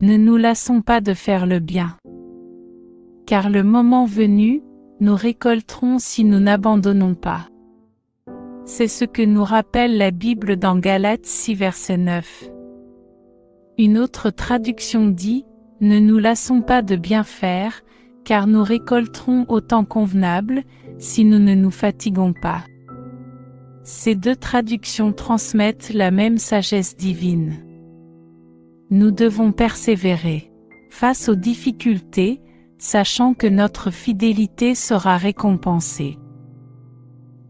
Ne nous lassons pas de faire le bien. Car le moment venu, nous récolterons si nous n'abandonnons pas. C'est ce que nous rappelle la Bible dans Galates 6 verset 9. Une autre traduction dit « Ne nous lassons pas de bien faire, car nous récolterons au temps convenable, si nous ne nous fatiguons pas. » Ces deux traductions transmettent la même sagesse divine. Nous devons persévérer face aux difficultés, sachant que notre fidélité sera récompensée.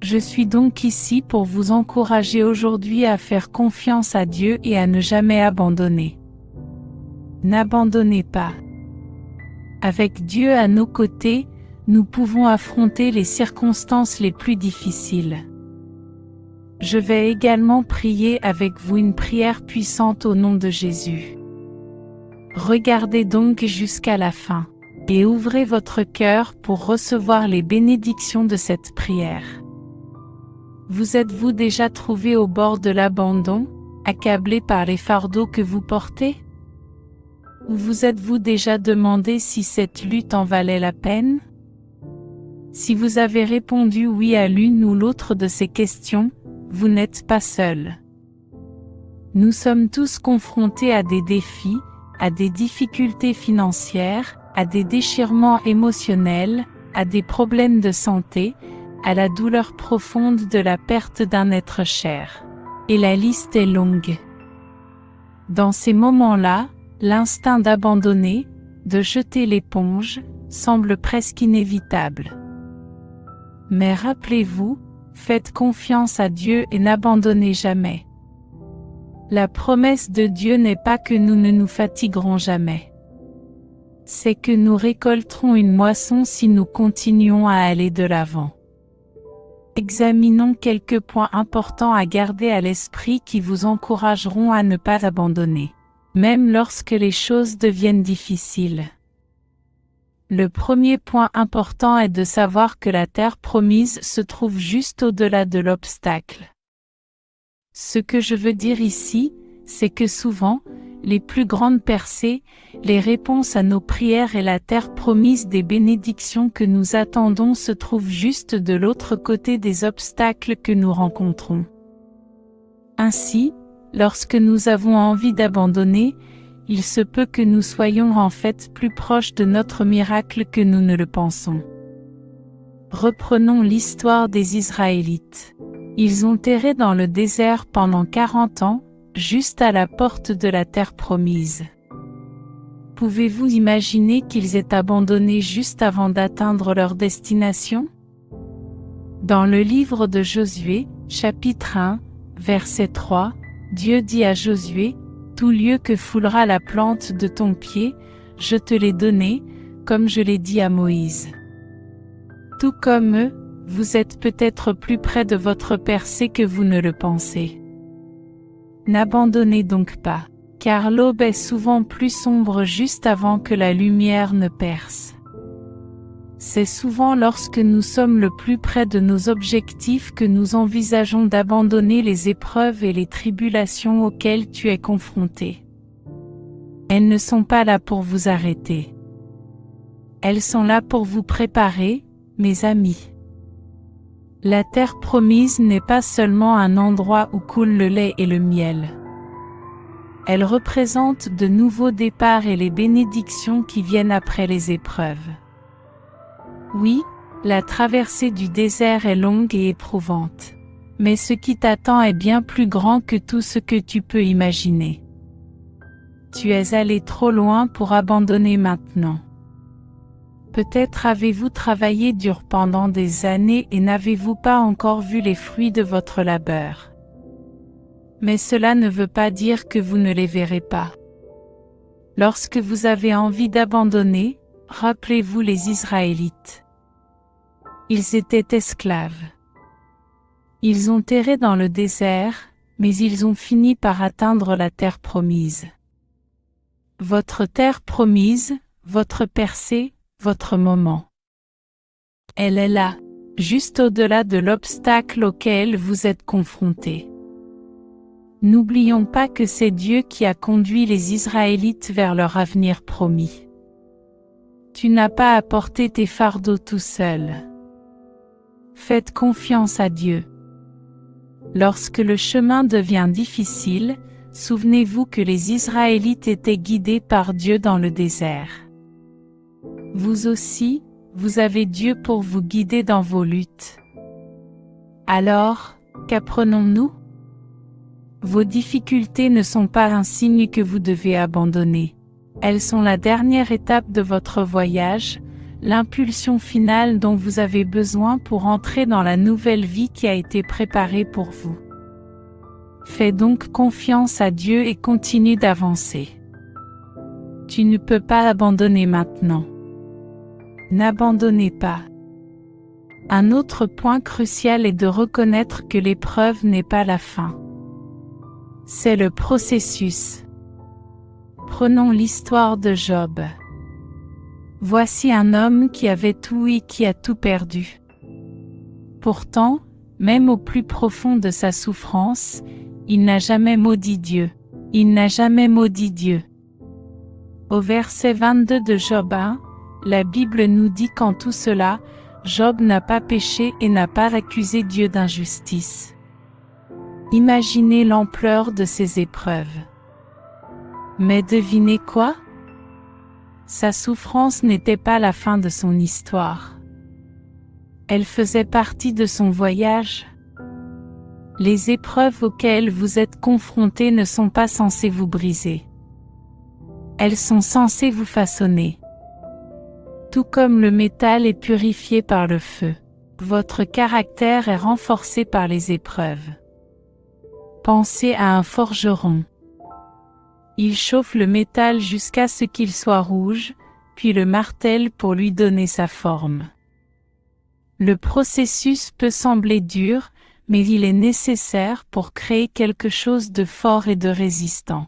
Je suis donc ici pour vous encourager aujourd'hui à faire confiance à Dieu et à ne jamais abandonner. N'abandonnez pas. Avec Dieu à nos côtés, nous pouvons affronter les circonstances les plus difficiles. Je vais également prier avec vous une prière puissante au nom de Jésus. Regardez donc jusqu'à la fin, et ouvrez votre cœur pour recevoir les bénédictions de cette prière. Vous êtes-vous déjà trouvé au bord de l'abandon, accablé par les fardeaux que vous portez? Ou vous êtes-vous déjà demandé si cette lutte en valait la peine? Si vous avez répondu oui à l'une ou l'autre de ces questions, vous n'êtes pas seul. Nous sommes tous confrontés à des défis, à des difficultés financières, à des déchirements émotionnels, à des problèmes de santé, à la douleur profonde de la perte d'un être cher. Et la liste est longue. Dans ces moments-là, l'instinct d'abandonner, de jeter l'éponge, semble presque inévitable. Mais rappelez-vous, faites confiance à Dieu et n'abandonnez jamais. La promesse de Dieu n'est pas que nous ne nous fatiguerons jamais. C'est que nous récolterons une moisson si nous continuons à aller de l'avant. Examinons quelques points importants à garder à l'esprit qui vous encourageront à ne pas abandonner, même lorsque les choses deviennent difficiles. Le premier point important est de savoir que la terre promise se trouve juste au-delà de l'obstacle. Ce que je veux dire ici, c'est que souvent, les plus grandes percées, les réponses à nos prières et la terre promise des bénédictions que nous attendons se trouvent juste de l'autre côté des obstacles que nous rencontrons. Ainsi, lorsque nous avons envie d'abandonner, il se peut que nous soyons en fait plus proches de notre miracle que nous ne le pensons. Reprenons l'histoire des Israélites. Ils ont erré dans le désert pendant 40 ans, juste à la porte de la terre promise. Pouvez-vous imaginer qu'ils aient abandonné juste avant d'atteindre leur destination? Dans le livre de Josué, chapitre 1, verset 3, Dieu dit à Josué, « Tout lieu que foulera la plante de ton pied, je te l'ai donné, comme je l'ai dit à Moïse. » Tout comme eux, vous êtes peut-être plus près de votre percée que vous ne le pensez. N'abandonnez donc pas, car l'aube est souvent plus sombre juste avant que la lumière ne perce. C'est souvent lorsque nous sommes le plus près de nos objectifs que nous envisageons d'abandonner les épreuves et les tribulations auxquelles tu es confronté. Elles ne sont pas là pour vous arrêter. Elles sont là pour vous préparer, mes amis. La terre promise n'est pas seulement un endroit où coule le lait et le miel. Elle représente de nouveaux départs et les bénédictions qui viennent après les épreuves. Oui, la traversée du désert est longue et éprouvante. Mais ce qui t'attend est bien plus grand que tout ce que tu peux imaginer. Tu es allé trop loin pour abandonner maintenant. Peut-être avez-vous travaillé dur pendant des années et n'avez-vous pas encore vu les fruits de votre labeur. Mais cela ne veut pas dire que vous ne les verrez pas. Lorsque vous avez envie d'abandonner, rappelez-vous les Israélites. Ils étaient esclaves. Ils ont erré dans le désert, mais ils ont fini par atteindre la terre promise. Votre terre promise, votre percée, votre moment. Elle est là, juste au-delà de l'obstacle auquel vous êtes confronté. N'oublions pas que c'est Dieu qui a conduit les Israélites vers leur avenir promis. Tu n'as pas à porter tes fardeaux tout seul. Faites confiance à Dieu. Lorsque le chemin devient difficile, souvenez-vous que les Israélites étaient guidés par Dieu dans le désert. Vous aussi, vous avez Dieu pour vous guider dans vos luttes. Alors, qu'apprenons-nous ? Vos difficultés ne sont pas un signe que vous devez abandonner. Elles sont la dernière étape de votre voyage, l'impulsion finale dont vous avez besoin pour entrer dans la nouvelle vie qui a été préparée pour vous. Fais donc confiance à Dieu et continue d'avancer. Tu ne peux pas abandonner maintenant. N'abandonnez pas. Un autre point crucial est de reconnaître que l'épreuve n'est pas la fin. C'est le processus. Prenons l'histoire de Job. Voici un homme qui avait tout et qui a tout perdu. Pourtant, même au plus profond de sa souffrance, il n'a jamais maudit Dieu. Il n'a jamais maudit Dieu. Au verset 22 de Job 1, la Bible nous dit qu'en tout cela, Job n'a pas péché et n'a pas accusé Dieu d'injustice. Imaginez l'ampleur de ces épreuves. Mais devinez quoi ? Sa souffrance n'était pas la fin de son histoire. Elle faisait partie de son voyage. Les épreuves auxquelles vous êtes confrontés ne sont pas censées vous briser. Elles sont censées vous façonner. Tout comme le métal est purifié par le feu, votre caractère est renforcé par les épreuves. Pensez à un forgeron. Il chauffe le métal jusqu'à ce qu'il soit rouge, puis le martèle pour lui donner sa forme. Le processus peut sembler dur, mais il est nécessaire pour créer quelque chose de fort et de résistant.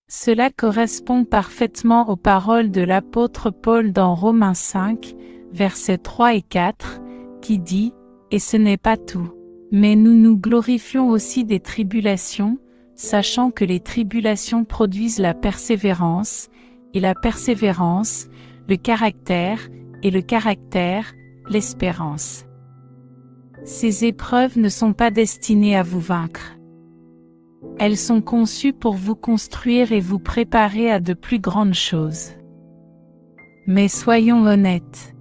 Cela correspond parfaitement aux paroles de l'apôtre Paul dans Romains 5, versets 3 et 4, qui dit « Et ce n'est pas tout. Mais nous nous glorifions aussi des tribulations, sachant que les tribulations produisent la persévérance, et la persévérance, le caractère, et le caractère, l'espérance. » Ces épreuves ne sont pas destinées à vous vaincre. Elles sont conçues pour vous construire et vous préparer à de plus grandes choses. Mais soyons honnêtes.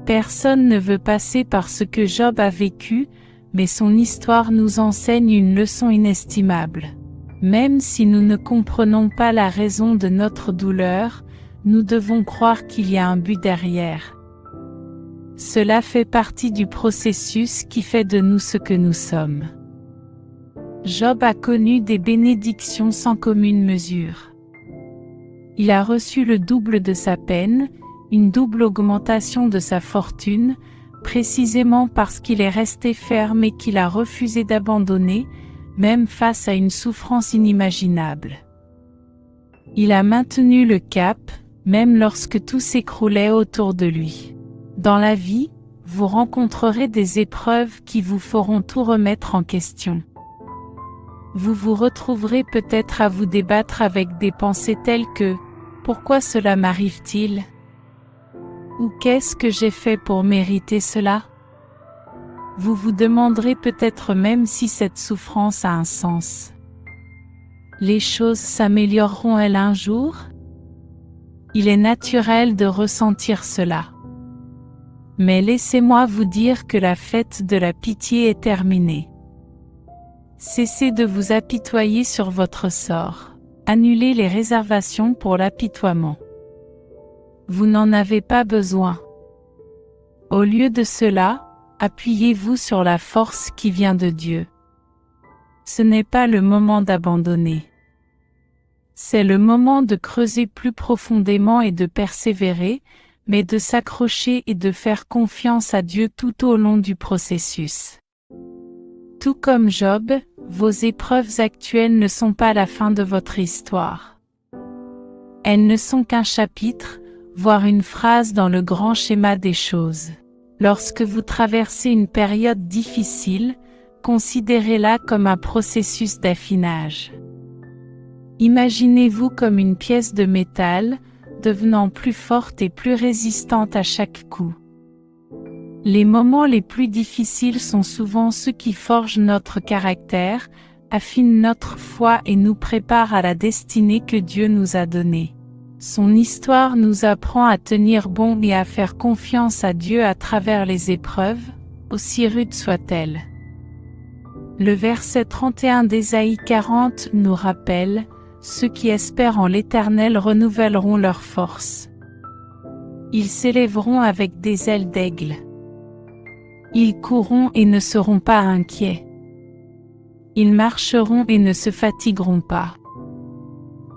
Personne ne veut passer par ce que Job a vécu, mais son histoire nous enseigne une leçon inestimable. Même si nous ne comprenons pas la raison de notre douleur, nous devons croire qu'il y a un but derrière. Cela fait partie du processus qui fait de nous ce que nous sommes. Job a connu des bénédictions sans commune mesure. Il a reçu le double de sa peine, une double augmentation de sa fortune, précisément parce qu'il est resté ferme et qu'il a refusé d'abandonner, même face à une souffrance inimaginable. Il a maintenu le cap, même lorsque tout s'écroulait autour de lui. Dans la vie, vous rencontrerez des épreuves qui vous feront tout remettre en question. Vous vous retrouverez peut-être à vous débattre avec des pensées telles que « Pourquoi cela m'arrive-t-il » ou « Qu'est-ce que j'ai fait pour mériter cela ?» Vous vous demanderez peut-être même si cette souffrance a un sens. Les choses s'amélioreront-elles un jour ? Il est naturel de ressentir cela. Mais laissez-moi vous dire que la fête de la pitié est terminée. Cessez de vous apitoyer sur votre sort. Annulez les réservations pour l'apitoiement. Vous n'en avez pas besoin. Au lieu de cela, appuyez-vous sur la force qui vient de Dieu. Ce n'est pas le moment d'abandonner. C'est le moment de creuser plus profondément et de persévérer, mais de s'accrocher et de faire confiance à Dieu tout au long du processus. Tout comme Job, vos épreuves actuelles ne sont pas la fin de votre histoire. Elles ne sont qu'un chapitre, voire une phrase dans le grand schéma des choses. Lorsque vous traversez une période difficile, Considérez-la comme un processus d'affinage. Imaginez-vous comme une pièce de métal, devenant plus forte et plus résistante à chaque coup. Les moments les plus difficiles sont souvent ceux qui forgent notre caractère, affinent notre foi et nous préparent à la destinée que Dieu nous a donnée. Son histoire nous apprend à tenir bon et à faire confiance à Dieu à travers les épreuves, aussi rudes soient-elles. Le verset 31 d'Ésaïe 40 nous rappelle « Ceux qui espèrent en l'Éternel renouvelleront leur force. Ils s'élèveront avec des ailes d'aigle. Ils courront et ne seront pas inquiets. Ils marcheront et ne se fatigueront pas. »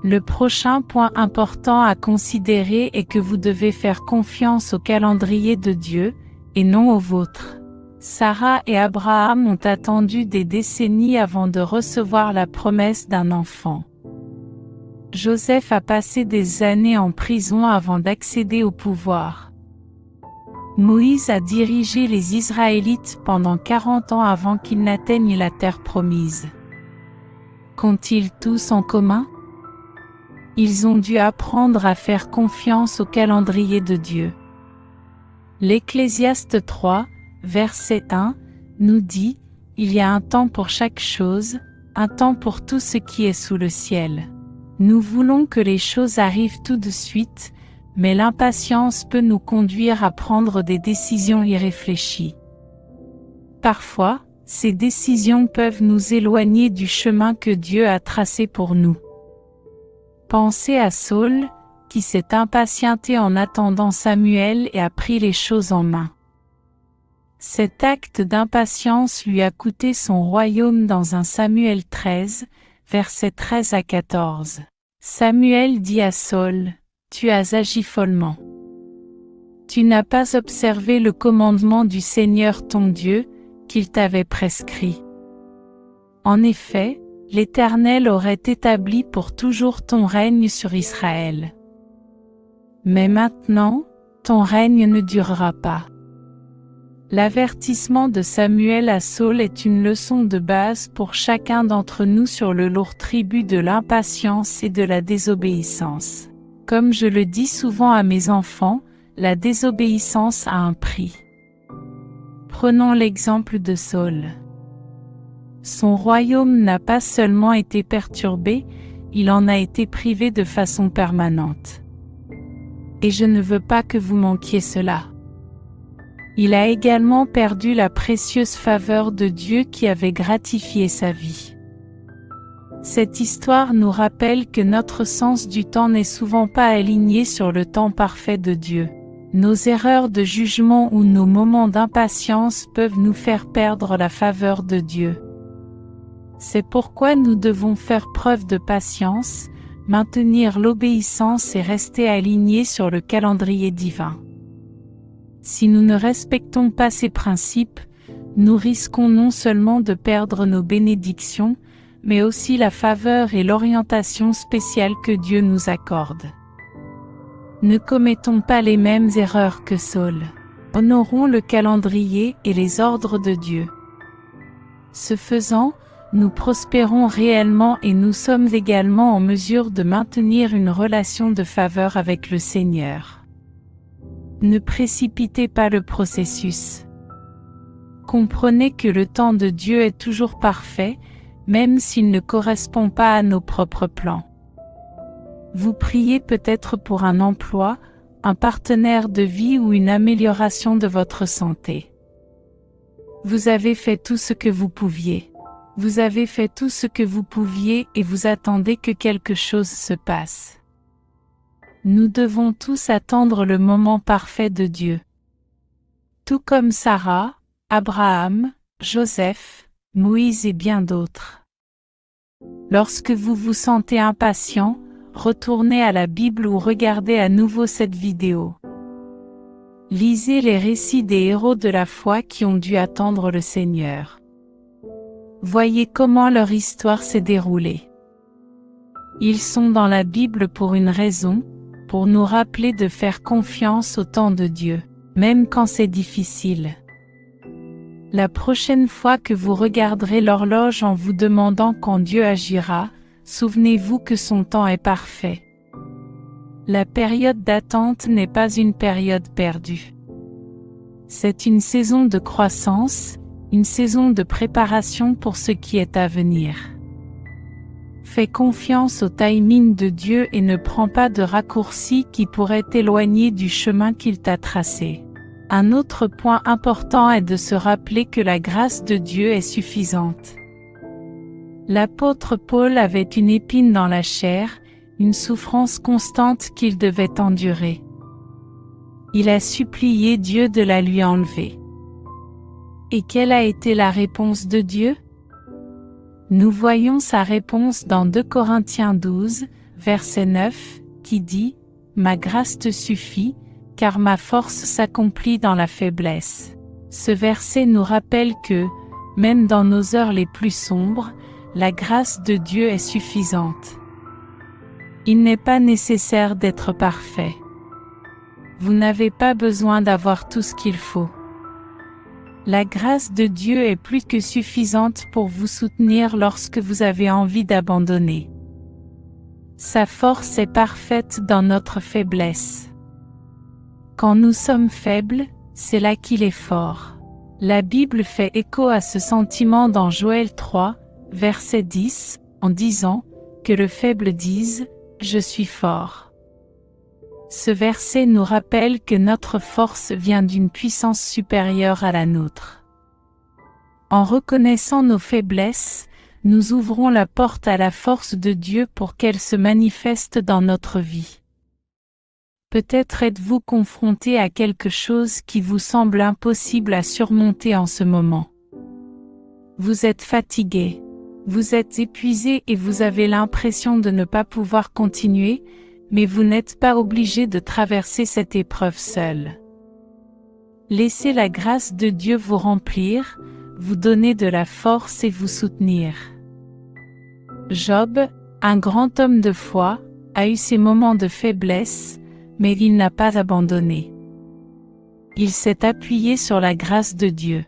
Le prochain point important à considérer est que vous devez faire confiance au calendrier de Dieu, et non au vôtre. Sarah et Abraham ont attendu des décennies avant de recevoir la promesse d'un enfant. Joseph a passé des années en prison avant d'accéder au pouvoir. Moïse a dirigé les Israélites pendant 40 ans avant qu'ils n'atteignent la terre promise. Qu'ont-ils tous en commun? Ils ont dû apprendre à faire confiance au calendrier de Dieu. L'Ecclésiaste 3, verset 1, nous dit « Il y a un temps pour chaque chose, un temps pour tout ce qui est sous le ciel. » Nous voulons que les choses arrivent tout de suite, mais l'impatience peut nous conduire à prendre des décisions irréfléchies. Parfois, ces décisions peuvent nous éloigner du chemin que Dieu a tracé pour nous. Pensez à Saül, qui s'est impatienté en attendant Samuel et a pris les choses en main. Cet acte d'impatience lui a coûté son royaume dans 1 Samuel 13, versets 13 à 14. Samuel dit à Saül, « Tu as agi follement. Tu n'as pas observé le commandement du Seigneur ton Dieu, qu'il t'avait prescrit. En effet, l'Éternel aurait établi pour toujours ton règne sur Israël. Mais maintenant, ton règne ne durera pas. » L'avertissement de Samuel à Saül est une leçon de base pour chacun d'entre nous sur le lourd tribut de l'impatience et de la désobéissance. Comme je le dis souvent à mes enfants, la désobéissance a un prix. Prenons l'exemple de Saül. Son royaume n'a pas seulement été perturbé, il en a été privé de façon permanente. Et je ne veux pas que vous manquiez cela. Il a également perdu la précieuse faveur de Dieu qui avait gratifié sa vie. Cette histoire nous rappelle que notre sens du temps n'est souvent pas aligné sur le temps parfait de Dieu. Nos erreurs de jugement ou nos moments d'impatience peuvent nous faire perdre la faveur de Dieu. C'est pourquoi nous devons faire preuve de patience, maintenir l'obéissance et rester alignés sur le calendrier divin. Si nous ne respectons pas ces principes, nous risquons non seulement de perdre nos bénédictions, mais aussi la faveur et l'orientation spéciale que Dieu nous accorde. Ne commettons pas les mêmes erreurs que Saül. Honorons le calendrier et les ordres de Dieu. Ce faisant, nous prospérons réellement et nous sommes également en mesure de maintenir une relation de faveur avec le Seigneur. Ne précipitez pas le processus. Comprenez que le temps de Dieu est toujours parfait, même s'il ne correspond pas à nos propres plans. Vous priez peut-être pour un emploi, un partenaire de vie ou une amélioration de votre santé. Vous avez fait tout ce que vous pouviez. Vous avez fait tout ce que vous pouviez et vous attendez que quelque chose se passe. Nous devons tous attendre le moment parfait de Dieu. Tout comme Sarah, Abraham, Joseph, Moïse et bien d'autres. Lorsque vous vous sentez impatient, retournez à la Bible ou regardez à nouveau cette vidéo. Lisez les récits des héros de la foi qui ont dû attendre le Seigneur. Voyez comment leur histoire s'est déroulée. Ils sont dans la Bible pour une raison, pour nous rappeler de faire confiance au temps de Dieu, même quand c'est difficile. La prochaine fois que vous regarderez l'horloge en vous demandant quand Dieu agira, souvenez-vous que son temps est parfait. La période d'attente n'est pas une période perdue. C'est une saison de croissance, une saison de préparation pour ce qui est à venir. Fais confiance au timing de Dieu et ne prends pas de raccourcis qui pourraient t'éloigner du chemin qu'il t'a tracé. Un autre point important est de se rappeler que la grâce de Dieu est suffisante. L'apôtre Paul avait une épine dans la chair, une souffrance constante qu'il devait endurer. Il a supplié Dieu de la lui enlever. Et quelle a été la réponse de Dieu? Nous voyons sa réponse dans 2 Corinthiens 12, verset 9, qui dit « Ma grâce te suffit, car ma force s'accomplit dans la faiblesse ». Ce verset nous rappelle que, même dans nos heures les plus sombres, la grâce de Dieu est suffisante. Il n'est pas nécessaire d'être parfait. Vous n'avez pas besoin d'avoir tout ce qu'il faut. La grâce de Dieu est plus que suffisante pour vous soutenir lorsque vous avez envie d'abandonner. Sa force est parfaite dans notre faiblesse. Quand nous sommes faibles, c'est là qu'il est fort. La Bible fait écho à ce sentiment dans Joël 3, verset 10, en disant que le faible dise « Je suis fort ». Ce verset nous rappelle que notre force vient d'une puissance supérieure à la nôtre. En reconnaissant nos faiblesses, nous ouvrons la porte à la force de Dieu pour qu'elle se manifeste dans notre vie. Peut-être êtes-vous confronté à quelque chose qui vous semble impossible à surmonter en ce moment. Vous êtes fatigué, vous êtes épuisé et vous avez l'impression de ne pas pouvoir continuer, mais vous n'êtes pas obligé de traverser cette épreuve seul. Laissez la grâce de Dieu vous remplir, vous donner de la force et vous soutenir. Job, un grand homme de foi, a eu ses moments de faiblesse, mais il n'a pas abandonné. Il s'est appuyé sur la grâce de Dieu.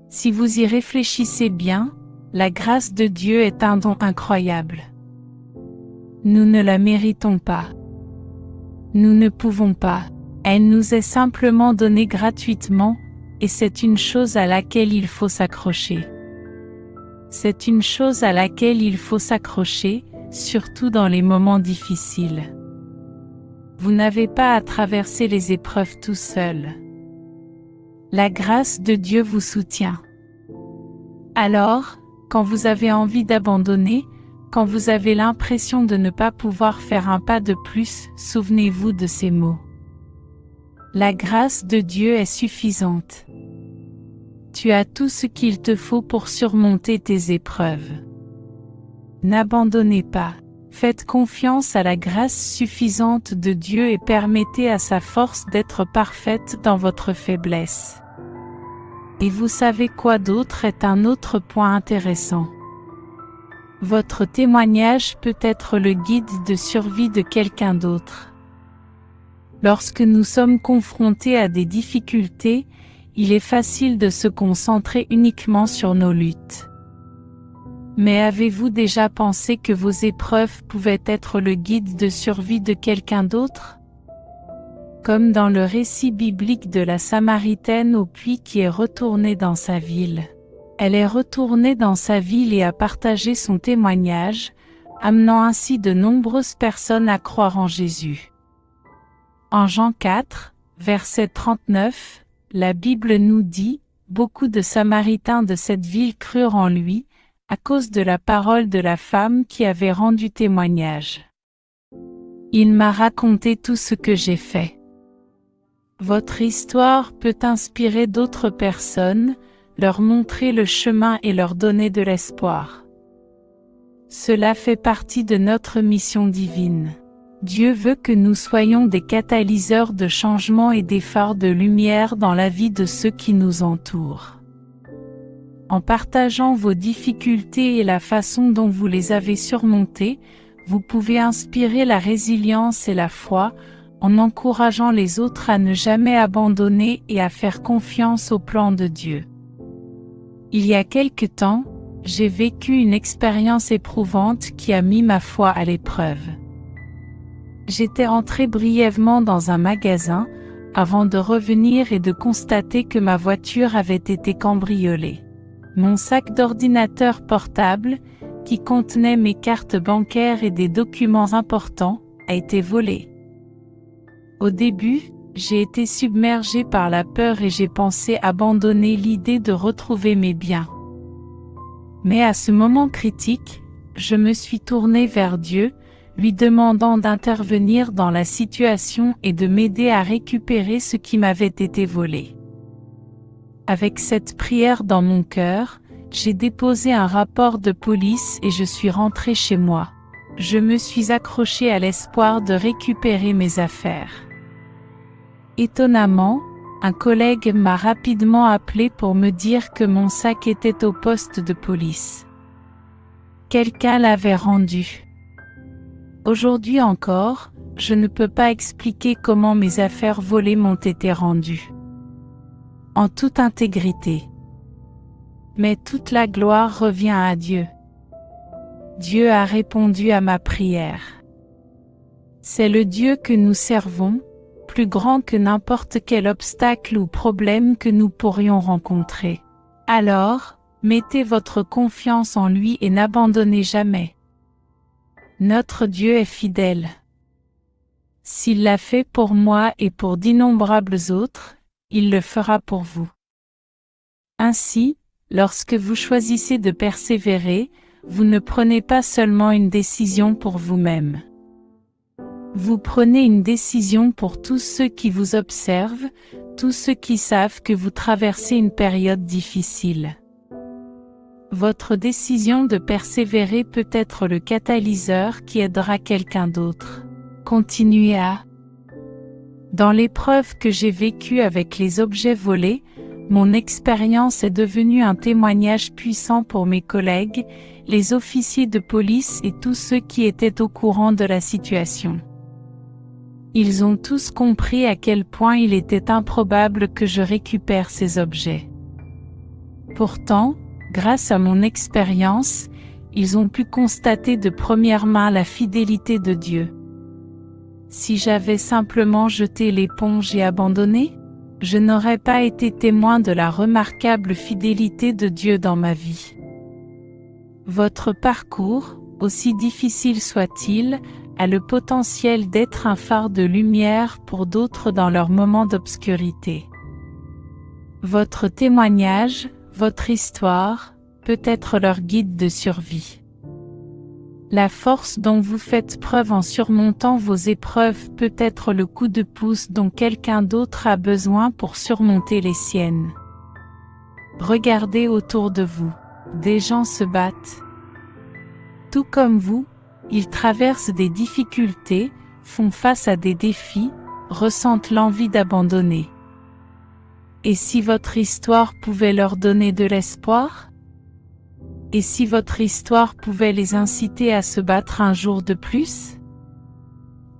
Si vous y réfléchissez bien, la grâce de Dieu est un don incroyable. Nous ne la méritons pas. Nous ne pouvons pas. Elle nous est simplement donnée gratuitement, et c'est une chose à laquelle il faut s'accrocher. C'est une chose à laquelle il faut s'accrocher, surtout dans les moments difficiles. Vous n'avez pas à traverser les épreuves tout seul. La grâce de Dieu vous soutient. Alors, quand vous avez envie d'abandonner, quand vous avez l'impression de ne pas pouvoir faire un pas de plus, souvenez-vous de ces mots. La grâce de Dieu est suffisante. Tu as tout ce qu'il te faut pour surmonter tes épreuves. N'abandonnez pas. Faites confiance à la grâce suffisante de Dieu et permettez à sa force d'être parfaite dans votre faiblesse. Et vous savez quoi d'autre est un autre point intéressant. Votre témoignage peut être le guide de survie de quelqu'un d'autre. Lorsque nous sommes confrontés à des difficultés, il est facile de se concentrer uniquement sur nos luttes. Mais avez-vous déjà pensé que vos épreuves pouvaient être le guide de survie de quelqu'un d'autre? Comme dans le récit biblique de la Samaritaine au puits qui est retournée dans sa ville. Elle est retournée dans sa ville et a partagé son témoignage, amenant ainsi de nombreuses personnes à croire en Jésus. En Jean 4, verset 39, la Bible nous dit « Beaucoup de Samaritains de cette ville crurent en lui, à cause de la parole de la femme qui avait rendu témoignage. Il m'a raconté tout ce que j'ai fait. » Votre histoire peut inspirer d'autres personnes, leur montrer le chemin et leur donner de l'espoir. Cela fait partie de notre mission divine. Dieu veut que nous soyons des catalyseurs de changement et des phares de lumière dans la vie de ceux qui nous entourent. En partageant vos difficultés et la façon dont vous les avez surmontées, vous pouvez inspirer la résilience et la foi, en encourageant les autres à ne jamais abandonner et à faire confiance au plan de Dieu. Il y a quelque temps, j'ai vécu une expérience éprouvante qui a mis ma foi à l'épreuve. J'étais entré brièvement dans un magasin, avant de revenir et de constater que ma voiture avait été cambriolée. Mon sac d'ordinateur portable, qui contenait mes cartes bancaires et des documents importants, a été volé. Au début, j'ai été submergé par la peur et j'ai pensé abandonner l'idée de retrouver mes biens. Mais à ce moment critique, je me suis tourné vers Dieu, lui demandant d'intervenir dans la situation et de m'aider à récupérer ce qui m'avait été volé. Avec cette prière dans mon cœur, j'ai déposé un rapport de police et je suis rentré chez moi. Je me suis accroché à l'espoir de récupérer mes affaires. Étonnamment, un collègue m'a rapidement appelé pour me dire que mon sac était au poste de police. Quelqu'un l'avait rendu. Aujourd'hui encore, je ne peux pas expliquer comment mes affaires volées m'ont été rendues. En toute intégrité. Mais toute la gloire revient à Dieu. Dieu a répondu à ma prière. C'est le Dieu que nous servons, plus grand que n'importe quel obstacle ou problème que nous pourrions rencontrer. Alors, mettez votre confiance en lui et n'abandonnez jamais. Notre Dieu est fidèle. S'il l'a fait pour moi et pour d'innombrables autres, il le fera pour vous. Ainsi, lorsque vous choisissez de persévérer, vous ne prenez pas seulement une décision pour vous-même. Vous prenez une décision pour tous ceux qui vous observent, tous ceux qui savent que vous traversez une période difficile. Votre décision de persévérer peut être le catalyseur qui aidera quelqu'un d'autre. Continuez à. Dans l'épreuve que j'ai vécue avec les objets volés, mon expérience est devenue un témoignage puissant pour mes collègues, les officiers de police et tous ceux qui étaient au courant de la situation. Ils ont tous compris à quel point il était improbable que je récupère ces objets. Pourtant, grâce à mon expérience, ils ont pu constater de première main la fidélité de Dieu. Si j'avais simplement jeté l'éponge et abandonné, je n'aurais pas été témoin de la remarquable fidélité de Dieu dans ma vie. Votre parcours, aussi difficile soit-il, a le potentiel d'être un phare de lumière pour d'autres dans leurs moments d'obscurité. Votre témoignage, votre histoire, peut être leur guide de survie. La force dont vous faites preuve en surmontant vos épreuves peut être le coup de pouce dont quelqu'un d'autre a besoin pour surmonter les siennes. Regardez autour de vous, des gens se battent. Tout comme vous, ils traversent des difficultés, font face à des défis, ressentent l'envie d'abandonner. Et si votre histoire pouvait leur donner de l'espoir? Et si votre histoire pouvait les inciter à se battre un jour de plus?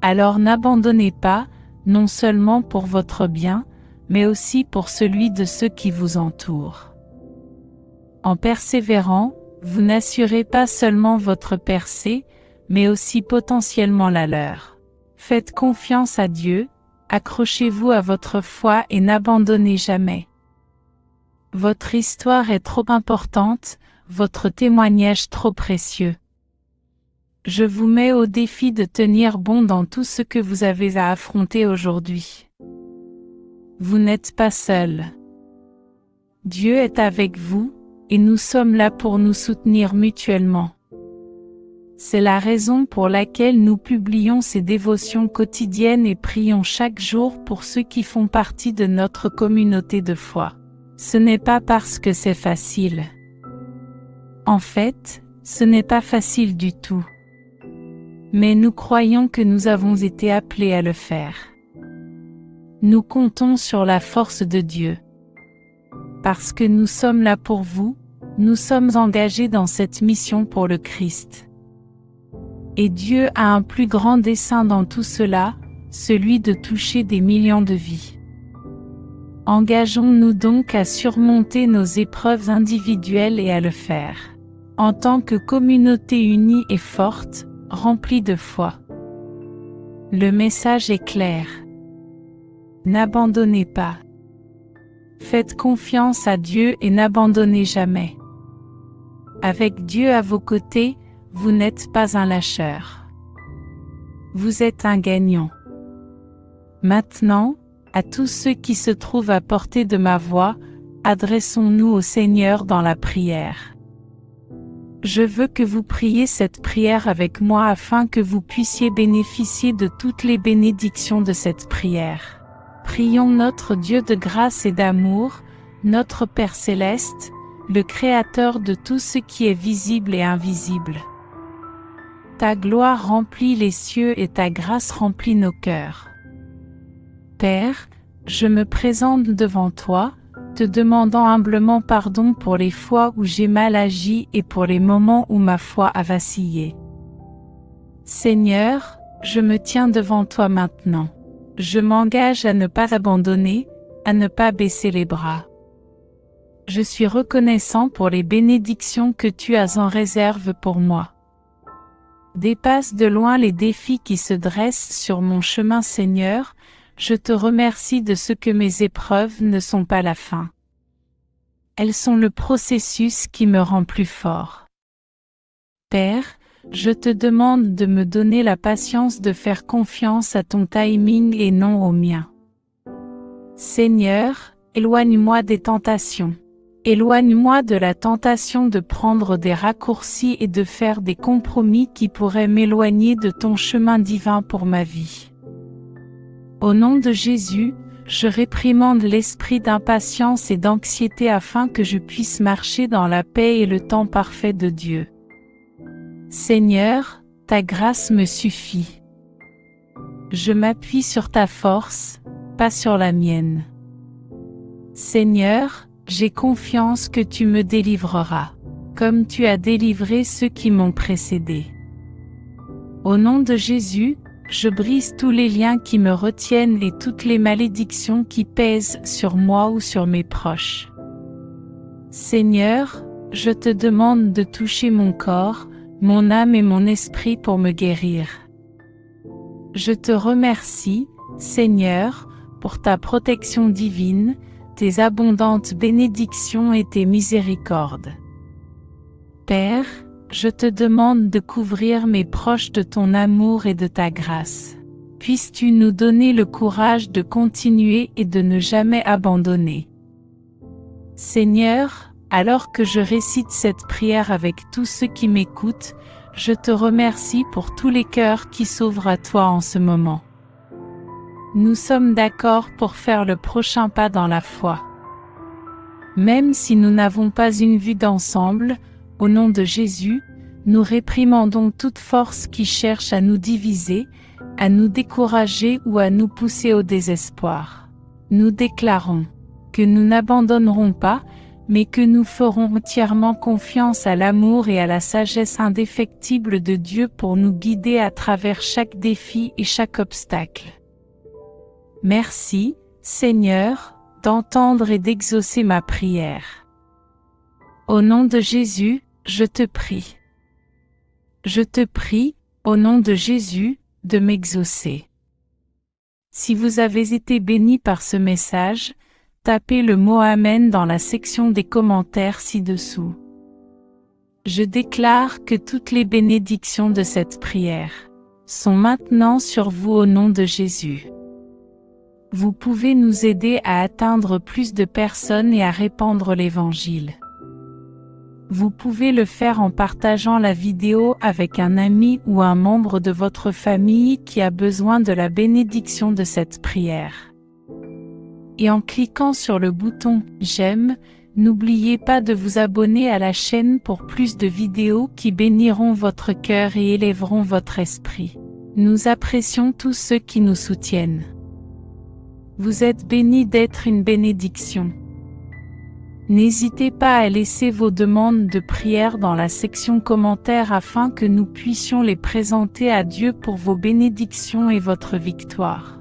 Alors n'abandonnez pas, non seulement pour votre bien, mais aussi pour celui de ceux qui vous entourent. En persévérant, vous n'assurez pas seulement votre percée, mais aussi potentiellement la leur. Faites confiance à Dieu, accrochez-vous à votre foi et n'abandonnez jamais. Votre histoire est trop importante, votre témoignage trop précieux. Je vous mets au défi de tenir bon dans tout ce que vous avez à affronter aujourd'hui. Vous n'êtes pas seul. Dieu est avec vous, et nous sommes là pour nous soutenir mutuellement. C'est la raison pour laquelle nous publions ces dévotions quotidiennes et prions chaque jour pour ceux qui font partie de notre communauté de foi. Ce n'est pas parce que c'est facile. En fait, ce n'est pas facile du tout. Mais nous croyons que nous avons été appelés à le faire. Nous comptons sur la force de Dieu. Parce que nous sommes là pour vous, nous sommes engagés dans cette mission pour le Christ. Et Dieu a un plus grand dessein dans tout cela, celui de toucher des millions de vies. Engageons-nous donc à surmonter nos épreuves individuelles et à le faire en tant que communauté unie et forte, remplie de foi. Le message est clair. N'abandonnez pas. Faites confiance à Dieu et n'abandonnez jamais. Avec Dieu à vos côtés, vous n'êtes pas un lâcheur. Vous êtes un gagnant. Maintenant, à tous ceux qui se trouvent à portée de ma voix, adressons-nous au Seigneur dans la prière. Je veux que vous priez cette prière avec moi afin que vous puissiez bénéficier de toutes les bénédictions de cette prière. Prions notre Dieu de grâce et d'amour, notre Père céleste, le Créateur de tout ce qui est visible et invisible. Ta gloire remplit les cieux et ta grâce remplit nos cœurs. Père, je me présente devant toi, te demandant humblement pardon pour les fois où j'ai mal agi et pour les moments où ma foi a vacillé. Seigneur, je me tiens devant toi maintenant. Je m'engage à ne pas abandonner, à ne pas baisser les bras. Je suis reconnaissant pour les bénédictions que tu as en réserve pour moi. Dépasse de loin les défis qui se dressent sur mon chemin, Seigneur. Je te remercie de ce que mes épreuves ne sont pas la fin. Elles sont le processus qui me rend plus fort. Père, je te demande de me donner la patience de faire confiance à ton timing et non au mien. Seigneur, éloigne-moi des tentations. Éloigne-moi de la tentation de prendre des raccourcis et de faire des compromis qui pourraient m'éloigner de ton chemin divin pour ma vie. Au nom de Jésus, je réprimande l'esprit d'impatience et d'anxiété afin que je puisse marcher dans la paix et le temps parfait de Dieu. Seigneur, ta grâce me suffit. Je m'appuie sur ta force, pas sur la mienne. Seigneur, j'ai confiance que tu me délivreras, comme tu as délivré ceux qui m'ont précédé. Au nom de Jésus, je brise tous les liens qui me retiennent et toutes les malédictions qui pèsent sur moi ou sur mes proches. Seigneur, je te demande de toucher mon corps, mon âme et mon esprit pour me guérir. Je te remercie, Seigneur, pour ta protection divine, tes abondantes bénédictions et tes miséricordes. Père, je te demande de couvrir mes proches de ton amour et de ta grâce. Puisses-tu nous donner le courage de continuer et de ne jamais abandonner. Seigneur, alors que je récite cette prière avec tous ceux qui m'écoutent, je te remercie pour tous les cœurs qui s'ouvrent à toi en ce moment. Nous sommes d'accord pour faire le prochain pas dans la foi. Même si nous n'avons pas une vue d'ensemble, au nom de Jésus, nous réprimandons toute force qui cherche à nous diviser, à nous décourager ou à nous pousser au désespoir. Nous déclarons que nous n'abandonnerons pas, mais que nous ferons entièrement confiance à l'amour et à la sagesse indéfectible de Dieu pour nous guider à travers chaque défi et chaque obstacle. Merci, Seigneur, d'entendre et d'exaucer ma prière. Au nom de Jésus, je te prie. Je te prie, au nom de Jésus, de m'exaucer. Si vous avez été béni par ce message, tapez le mot Amen dans la section des commentaires ci-dessous. Je déclare que toutes les bénédictions de cette prière sont maintenant sur vous au nom de Jésus. Vous pouvez nous aider à atteindre plus de personnes et à répandre l'Évangile. Vous pouvez le faire en partageant la vidéo avec un ami ou un membre de votre famille qui a besoin de la bénédiction de cette prière. Et en cliquant sur le bouton « J'aime », n'oubliez pas de vous abonner à la chaîne pour plus de vidéos qui béniront votre cœur et élèveront votre esprit. Nous apprécions tous ceux qui nous soutiennent. Vous êtes bénis d'être une bénédiction. N'hésitez pas à laisser vos demandes de prière dans la section commentaires afin que nous puissions les présenter à Dieu pour vos bénédictions et votre victoire.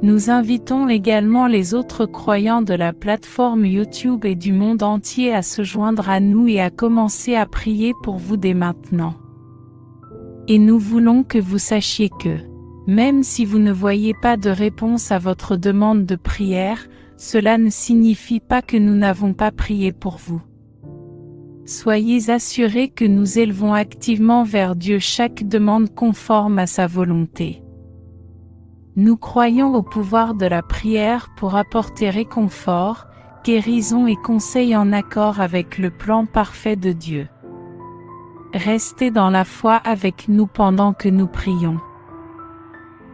Nous invitons également les autres croyants de la plateforme YouTube et du monde entier à se joindre à nous et à commencer à prier pour vous dès maintenant. Et nous voulons que vous sachiez que, même si vous ne voyez pas de réponse à votre demande de prière, cela ne signifie pas que nous n'avons pas prié pour vous. Soyez assurés que nous élevons activement vers Dieu chaque demande conforme à sa volonté. Nous croyons au pouvoir de la prière pour apporter réconfort, guérison et conseil en accord avec le plan parfait de Dieu. Restez dans la foi avec nous pendant que nous prions.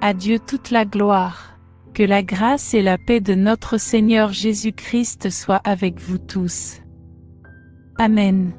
À Dieu toute la gloire. Que la grâce et la paix de notre Seigneur Jésus-Christ soient avec vous tous. Amen.